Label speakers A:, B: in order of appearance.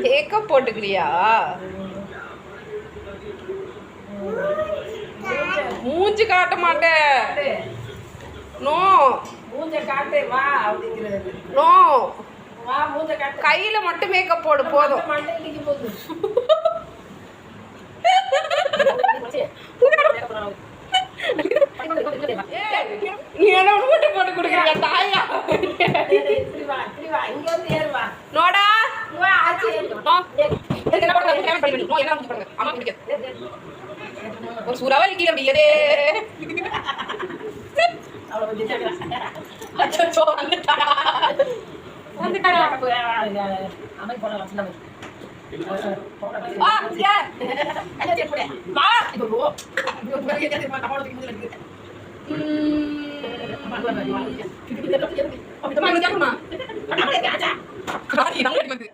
A: Makeup போட்டுக்கிறியா? மூஞ்சி காட்ட மாட்டேன். நோ
B: மூஞ்ச காட்டு வா அப்படிங்கிறது.
A: நோ
B: வா மூஞ்ச காட்டு.
A: கையில மட்டும் மேக்கப் போடு போதும்.
B: மண்டைக்கு போகுது.
A: நீ என்ன மூட்டை போட்டு கொடுக்குறியா தாயா?
B: இப்படி வா இப்படி வா இங்க வந்து ஏறு வா.
A: நோடா
B: வா ஆச்சி.
A: என்ன பண்ணுங்க கேமரா பண்ணி நோ என்ன பண்ணுங்க அம்மா பிடிக்க ஒரு சூறாவளி கீழே அப்படியே
B: அவளை வந்து கேக்குறா.
A: அச்சோ வந்துட்டாடா வந்துட்டாடா.
B: அமை போல வசனம்.
A: வா யா
B: அங்க செக் பண்ணு.
A: வா
B: இப்போ போ. இப்போ போய் கேட்டு மா கபால தூக்கி முடியல இருக்கு. அம்மா
A: அம்மா இங்க கேக்குமா?
B: அம்மா கேட்டா.
A: காடி நம்ம வந்து